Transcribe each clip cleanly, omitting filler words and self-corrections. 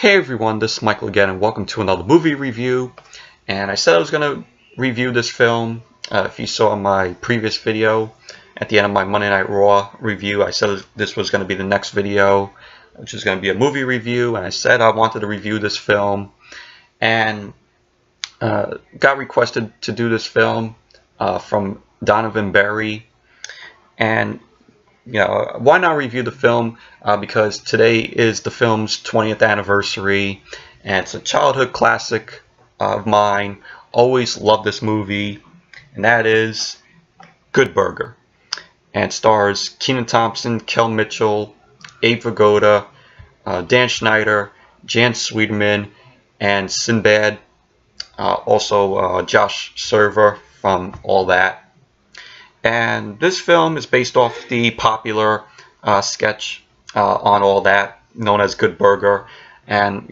Hey everyone, this is Michael again, and welcome to another movie review. And I said I was going to review this film. If you saw my previous video, at the end of my Monday Night Raw review, I said this was going to be the next video, which is going to be a movie review. And I said I wanted to review this film, and got requested to do this film from Donovan Berry. And why not review the film? Because today is the film's 20th anniversary, and it's a childhood classic of mine. Always loved this movie, and that is Good Burger. And it stars Kenan Thompson, Kel Mitchell, Abe Vigoda, Dan Schneider, Jan Schweiterman, and Sinbad. Also Josh Server from All That. And this film is based off the popular sketch on All That, known as Good Burger. And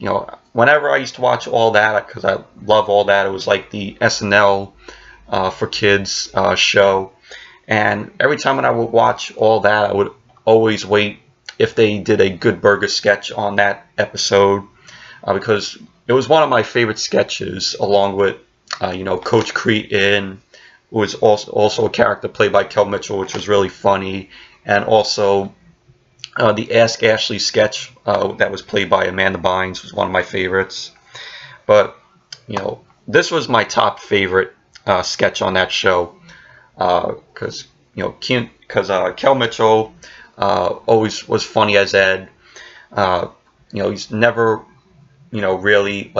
whenever I used to watch All That, because I love All That, it was like the SNL for kids show. And every time when I would watch All That, I would always wait if they did a Good Burger sketch on that episode, because it was one of my favorite sketches, along with Coach Cretin, who was also a character played by Kel Mitchell, which was really funny, and also the Ask Ashley sketch that was played by Amanda Bynes was one of my favorites. But this was my top favorite sketch on that show, because Kel Mitchell always was funny as Ed. He's never really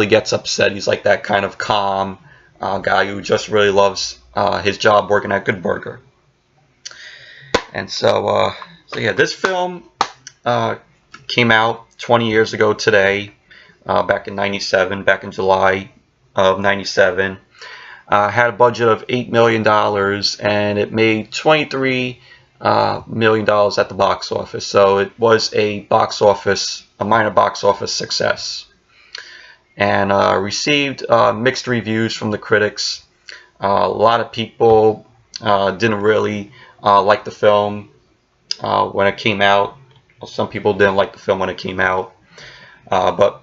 gets upset. He's like that kind of calm guy who just really loves his job working at Good Burger. And so yeah, this film came out 20 years ago today, back in '97, back in July of '97. Had a budget of $8 million, and it made $23 million at the box office. So it was a minor box office success. And received mixed reviews from the critics. A lot of people didn't really like the film when it came out. Some people didn't like the film when it came out, but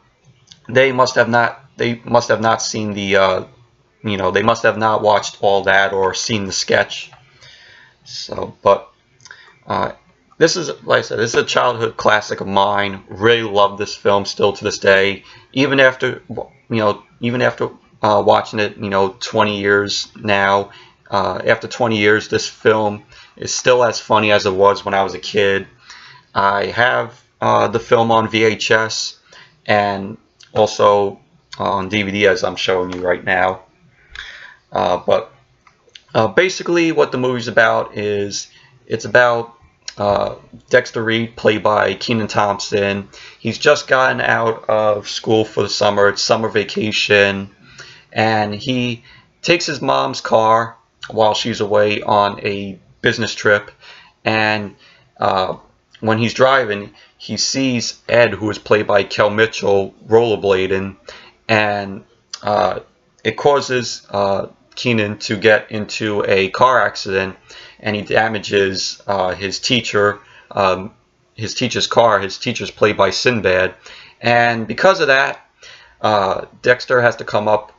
they must have not seen the they must have not watched All That or seen the sketch. So, but this is, like I said, this is a childhood classic of mine. Really love this film still to this day, even after watching it 20 years now. After 20 years, this film is still as funny as it was when I was a kid. I have the film on VHS and also on DVD, as I'm showing you right now. But basically what the movie's about is, it's about Dexter Reed, played by Kenan Thompson. He's just gotten out of school for the summer. It's summer vacation, and he takes his mom's car while she's away on a business trip. And when he's driving, he sees Ed, who is played by Kel Mitchell, rollerblading, and it causes Kenan to get into a car accident, and he damages his teacher's car. His teacher's played by Sinbad, and because of that, Dexter has to come up.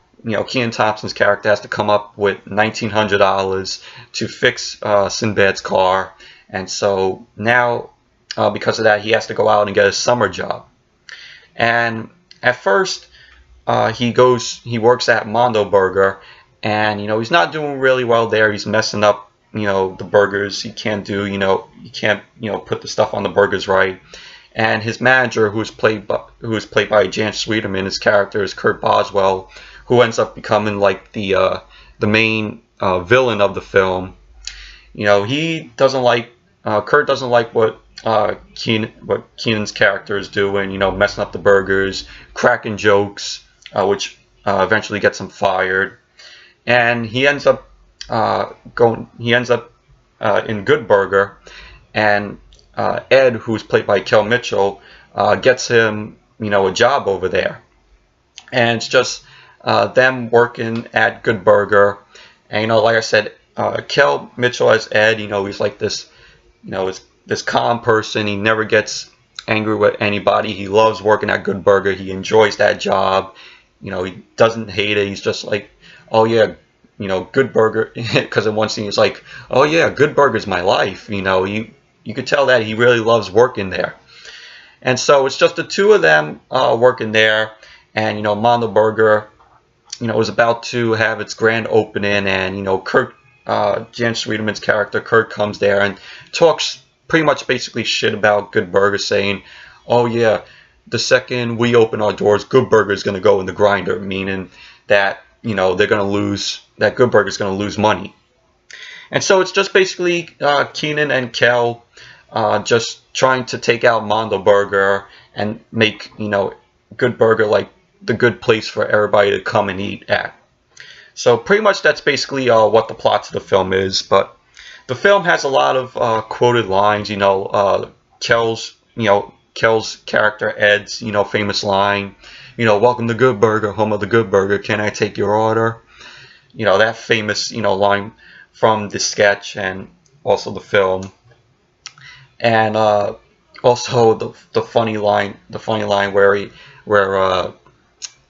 Kenan Thompson's character has to come up with $1,900 to fix Sinbad's car, and so now, because of that, he has to go out and get a summer job. And at first, he works at Mondo Burger, and he's not doing really well there. He's messing up the burgers. He can't do put the stuff on the burgers right. And his manager, who is played by Jan Schweiterman, his character is Kurt Boswell, who ends up becoming like the main villain of the film. He doesn't like Kurt doesn't like what Kenan's character is doing. Messing up the burgers, cracking jokes, which eventually gets him fired. And he ends up in Good Burger, and Ed, who's played by Kel Mitchell, gets him a job over there. And it's just them working at Good Burger. And like I said, Kel Mitchell as Ed, he's like this calm person. He never gets angry with anybody. He loves working at Good Burger. He enjoys that job. You know, he doesn't hate it. He's just like, oh yeah, you know, Good Burger. Because in one scene he's like, oh yeah, Good Burger's my life. You know, you could tell that he really loves working there. And so it's just the two of them working there. And, you know, Mondo Burger, you know, was about to have its grand opening. And, you know, Jan Schweiterman's character, Kurt, comes there and talks pretty much basically shit about Good Burger, saying, oh yeah, the second we open our doors, Good Burger is going to go in the grinder, meaning that, you know, they're going to lose, that Good Burger is going to lose money. And so it's just basically Kenan and Kel just trying to take out Mondo Burger and make, you know, Good Burger like the good place for everybody to come and eat at. So pretty much that's basically what the plot of the film is. But the film has a lot of quoted lines. You know, Kel's character Ed's, you know, famous line, you know, welcome to Good Burger, home of the Good Burger. Can I take your order? You know, that famous, you know, line from the sketch and also the film. And also the funny line where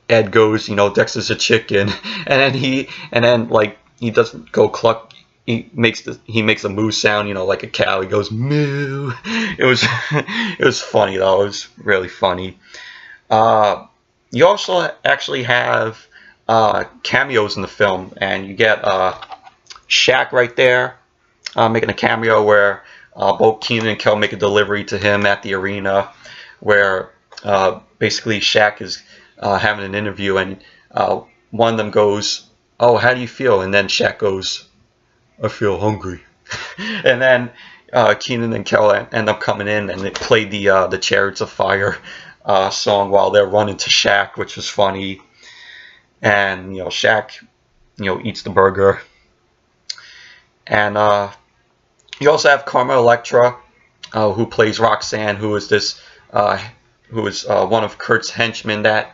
Ed goes, you know, Dexter's a chicken, and then like he doesn't go cluck. He makes a moo sound, you know, like a cow. He goes moo. It was funny though. It was really funny. You also actually have cameos in the film, and you get Shaq right there making a cameo where both Kenan and Kel make a delivery to him at the arena, where basically Shaq is having an interview, and one of them goes, "Oh, how do you feel?" And then Shaq goes, "I feel hungry." And then Kenan and Kel end up coming in, and they play the Chariots of Fire song while they're running to Shaq, which was funny. And, you know, Shaq, you know, eats the burger. And you also have Carmen Electra, who plays Roxanne, who is this one of Kurt's henchmen that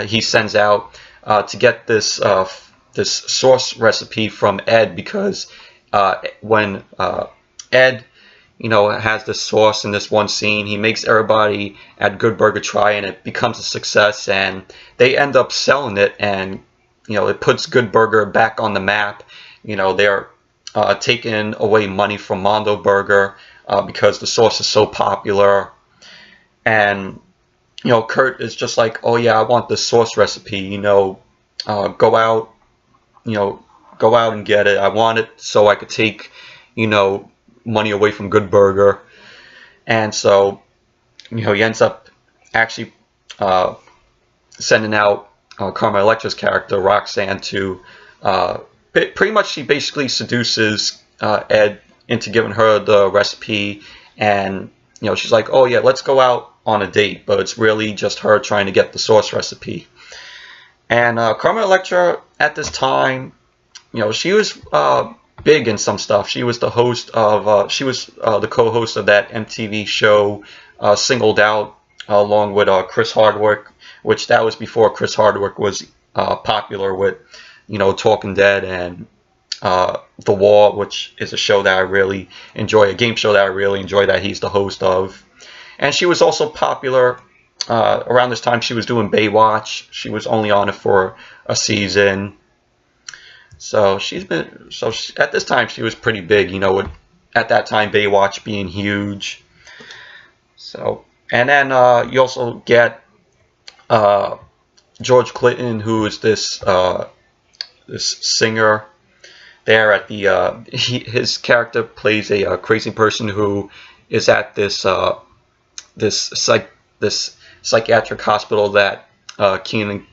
he sends out to get this this sauce recipe from Ed, because when Ed, you know, has this sauce in this one scene, he makes everybody at Good Burger try, and it becomes a success, and they end up selling it, and, you know, it puts Good Burger back on the map. You know, they're taking away money from Mondo Burger because the sauce is so popular. And, you know, Kurt is just like, oh yeah, I want this sauce recipe, you know, go out and get it. I want it so I could take, you know, money away from Good Burger. And so, you know, he ends up actually sending out Carmen Electra's character Roxanne to pretty much, she basically seduces Ed into giving her the recipe, and, you know, she's like, oh yeah, let's go out on a date, but it's really just her trying to get the sauce recipe. And Carmen Electra at this time, you know, she was big in some stuff. She was the host of, she was the co-host of that MTV show Singled Out, along with Chris Hardwick, which that was before Chris Hardwick was popular with, you know, Talking Dead and The Wall, which is a show that I really enjoy, a game show that I really enjoy that he's the host of. And she was also popular around this time. She was doing Baywatch. She was only on it for a season. So at this time she was pretty big, you know, with, at that time, Baywatch being huge. So, and then you also get George Clinton, who is this this singer there at the his character plays a crazy person who is at this this psychiatric hospital that Kenan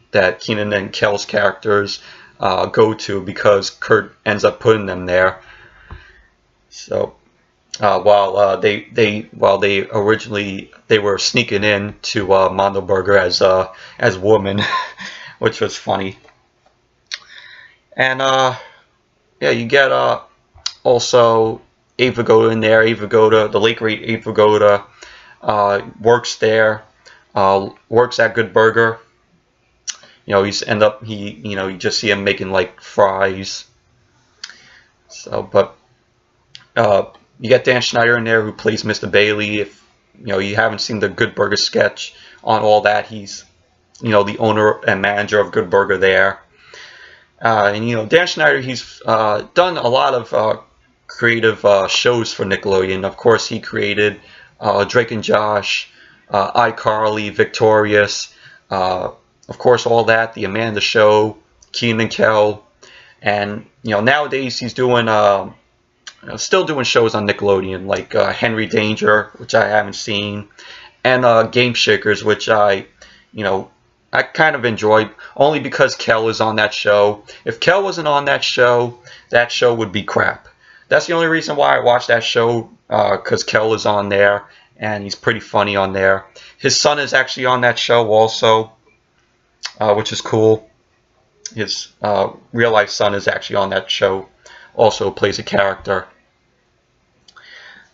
and Kel's characters go to, because Kurt ends up putting them there. So while they originally were sneaking in to Mondo Burger as women, which was funny. And yeah, you get also Abe Vigoda in there. Abe Vigoda, the late great Abe Vigoda, works there, works at Good Burger. You know, you just see him making like fries. So, but you get Dan Schneider in there, who plays Mr. Bailey. If you haven't seen the Good Burger sketch on all that, he's the owner and manager of Good Burger there. And Dan Schneider, he's done a lot of creative shows for Nickelodeon. Of course, he created Drake and Josh, iCarly, Victorious, of course, all that, The Amanda Show, Kenan and Kel, and nowadays he's doing still doing shows on Nickelodeon like Henry Danger, which I haven't seen, and Game Shakers, which I kind of enjoyed only because Kel is on that show. If Kel wasn't on that show would be crap. That's the only reason why I watched that show, because Kel is on there and he's pretty funny on there. His son is actually on that show also, which is cool. His real life son is actually on that show, also plays a character.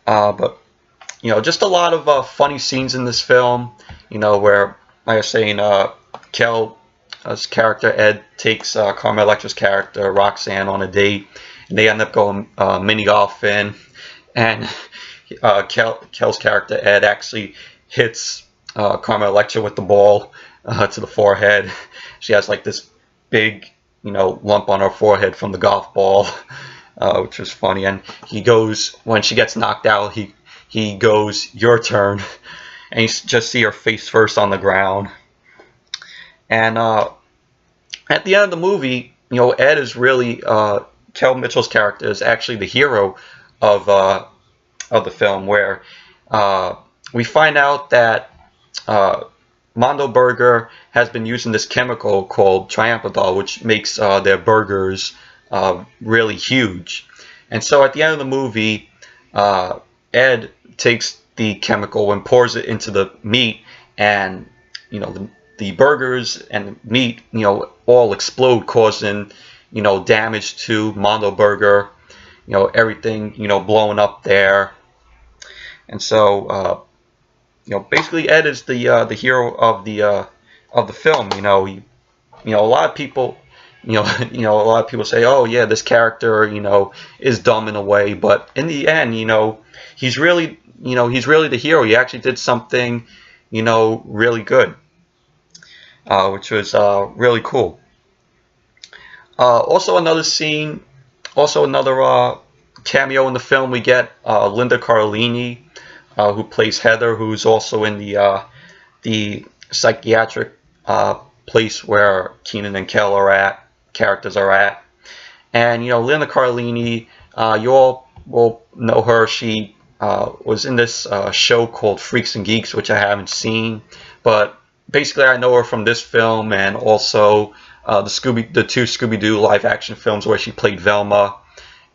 But just a lot of funny scenes in this film, where, like I was saying, Kel's character Ed takes Carmen Electra's character Roxanne on a date, and they end up going mini golfing, and Kel's character Ed actually hits Carmen Electra with the ball to the forehead. She has like this big lump on her forehead from the golf ball, which was funny. And he goes, when she gets knocked out, he goes, "Your turn," and you just see her face first on the ground. And at the end of the movie, Ed is really Kel Mitchell's character is actually the hero of the film, where we find out that Mondo Burger has been using this chemical called triamphadol, which makes their burgers really huge. And so at the end of the movie, Ed takes the chemical and pours it into the meat, and the burgers and meat all explode, causing damage to Mondo Burger, everything blowing up there. And so basically Ed is the hero of the film. A lot of people a lot of people say, oh yeah, this character is dumb in a way, but in the end he's really the hero. He actually did something really good, which was really cool. Also another scene, another cameo in the film, we get Linda Cardellini, who plays Heather, who's also in the psychiatric place where Kenan and Kel characters are at. And Linda Cardellini, you all will know her. She was in this show called Freaks and Geeks, which I haven't seen, but basically I know her from this film, and also the two Scooby-Doo live action films where she played Velma.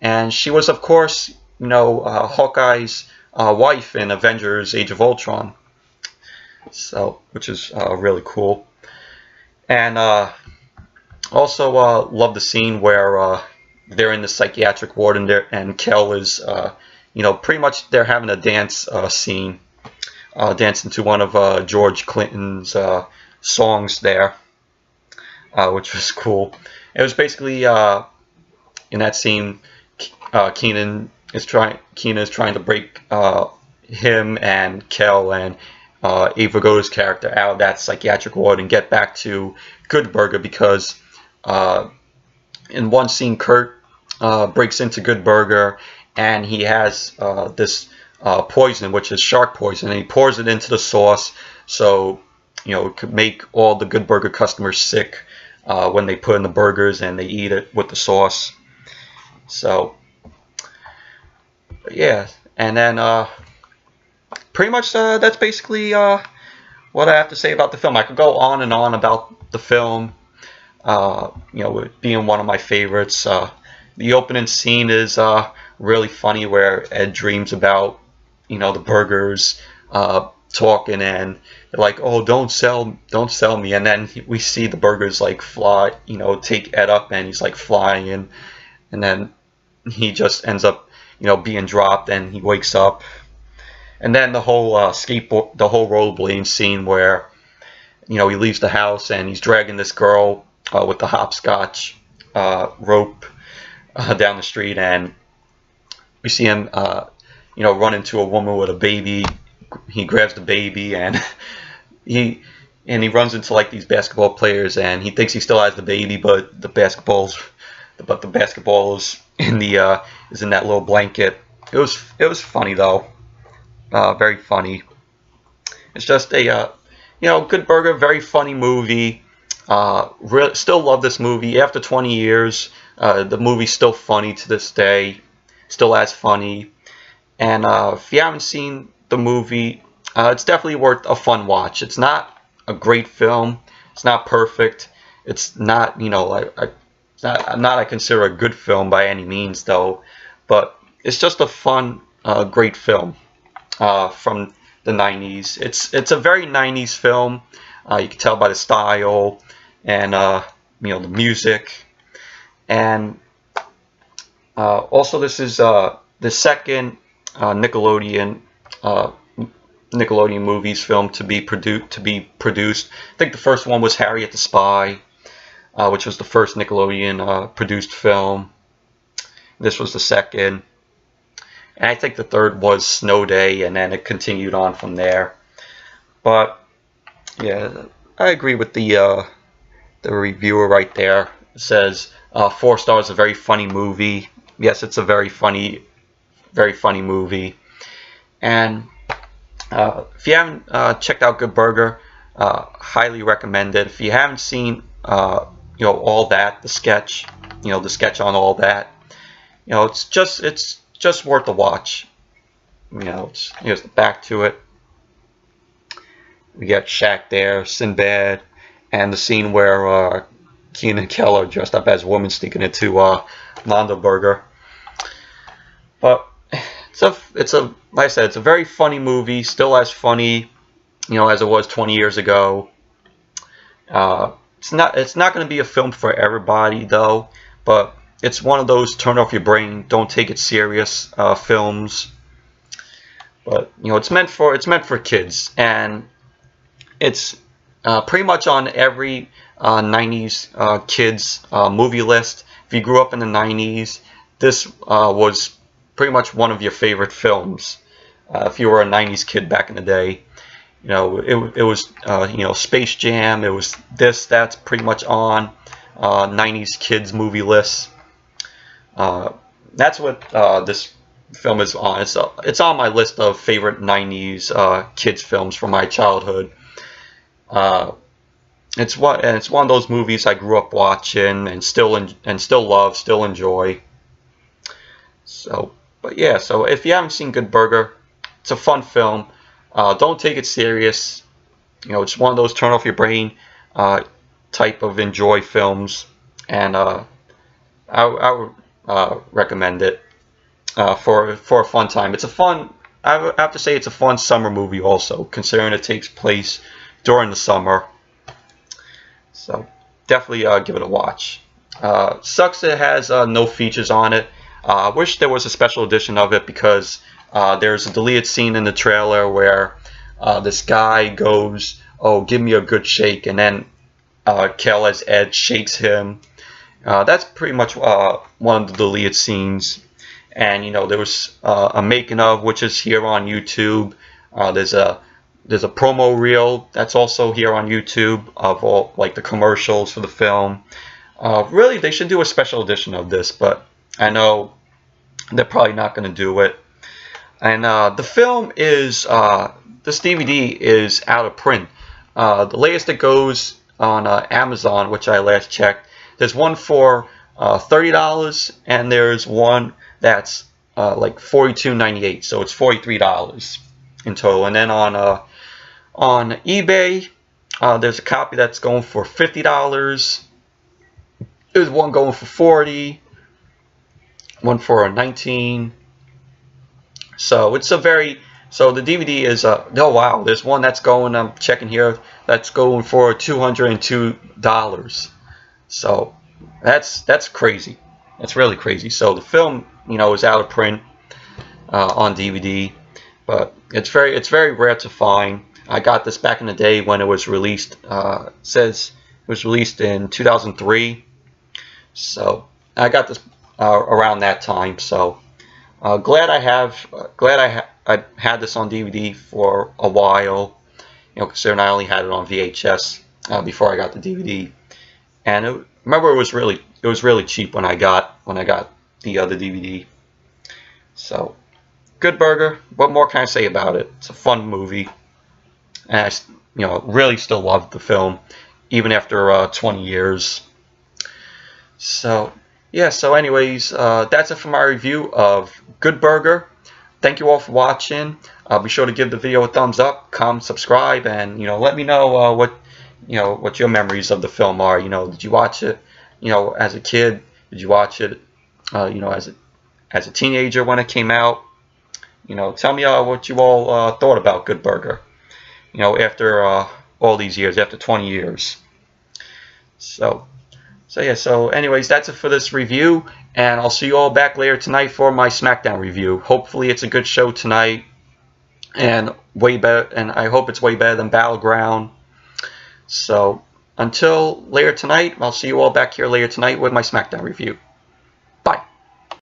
And she was, of course, Hawkeye's wife in Avengers Age of Ultron, so which is really cool. And also love the scene where they're in the psychiatric ward, and Kel is pretty much they're having a dance scene, dancing to one of George Clinton's songs there, which was cool. It was basically in that scene, Kenan is trying to break him and Kel and Vigoda's character out of that psychiatric ward and get back to Good Burger, because in one scene Kurt breaks into Good Burger, and he has this poison, which is shark poison, and he pours it into the sauce, so it could make all the Good Burger customers sick when they put in the burgers and they eat it with the sauce. So yeah, and then pretty much that's basically what I have to say about the film. I could go on and on about the film, it being one of my favorites. The opening scene is really funny, where Ed dreams about the burgers talking, and they're like, oh, don't sell me, and then we see the burgers like fly, take Ed up, and he's like flying, and then he just ends up being dropped, and he wakes up. And then the whole rollerblading scene where he leaves the house and he's dragging this girl with the hopscotch rope down the street, and we see him run into a woman with a baby he grabs the baby, and he runs into like these basketball players, and he thinks he still has the baby, but the basketball is in that little blanket. It was funny though, very funny. It's just a Good Burger, very funny movie. Still love this movie after 20 years. The movie's still funny to this day, still as funny. And if you haven't seen the movie, it's definitely worth a fun watch. It's not a great film. It's not perfect. It's not, I consider a good film by any means, though. But it's just a fun, great film from the 90s. It's a very 90s film. You can tell by the style and the music. And also, this is the second Nickelodeon movies film to be produced. I think the first one was Harriet the Spy, which was the first Nickelodeon produced film. This was the second, and I think the third was Snow Day, and then it continued on from there. But yeah, I agree with the reviewer right there. It says 4 stars, a very funny movie. Yes, it's a very funny movie. And if you haven't checked out Good Burger, highly recommend it. If you haven't seen All That, the sketch on All That, it's just worth a watch. Here's the back to it. We got Shaq there, Sinbad, and the scene where Kenan and Keller dressed up as women sneaking into Mondo Burger. But like I said, it's a very funny movie, still as funny, as it was 20 years ago. It's not going to be a film for everybody though, but it's one of those turn off your brain, don't take it serious films. But it's meant for kids, and it's pretty much on every 90s kids movie list. If you grew up in the 90s, this was pretty much one of your favorite films. If you were a 90s kid back in the day, it was Space Jam. It was that's pretty much on 90s kids movie lists. That's what this film is on. It's on my list of favorite 90s kids films from my childhood. It's one of those movies I grew up watching and still love, still enjoy. So, but yeah, so if you haven't seen Good Burger, it's a fun film. Don't take it serious. It's one of those turn off your brain type of enjoy films, and I would recommend it for a fun time. It's a fun. I have to say it's a fun summer movie also, considering it takes place during the summer. So definitely give it a watch. Sucks it has no features on it. I wish there was a special edition of it, because there's a deleted scene in the trailer where this guy goes, "Oh, give me a good shake," and then Kel as Ed shakes him. That's pretty much one of the deleted scenes. And there was a making of, which is here on YouTube. There's a promo reel that's also here on YouTube of all like the commercials for the film. Really, they should do a special edition of this, but I know they're probably not going to do it. And the film is this DVD is out of print. The latest it goes on Amazon, which I last checked. There's one for $30, and there's one that's like $42.98, so it's $43 in total. And then on eBay, there's a copy that's going for $50. There's one going for $40, one for $19. So it's so the DVD is oh wow, there's one that's going, I'm checking here, that's going for $202. So that's crazy. That's really crazy. So the film, is out of print on DVD, but it's very rare to find. I got this back in the day when it was released. It says it was released in 2003. So I got this around that time. So glad I I had this on DVD for a while, you know, considering I only had it on VHS before I got the DVD. And remember, it was really cheap when I got the other DVD. So, Good Burger. What more can I say about it? It's a fun movie, and I really still love the film, even after 20 years. So yeah. So anyways, that's it for my review of Good Burger. Thank you all for watching. Be sure to give the video a thumbs up, comment, subscribe, and let me know what your memories of the film are. Did you watch it as a kid? Did you watch it as a teenager when it came out? Tell me what you all thought about Good Burger. After all these years, after 20 years. So yeah. So anyways, that's it for this review, and I'll see you all back later tonight for my SmackDown review. Hopefully, it's a good show tonight, and way better. And I hope it's way better than Battleground. So until later tonight, I'll see you all back here later tonight with my SmackDown review.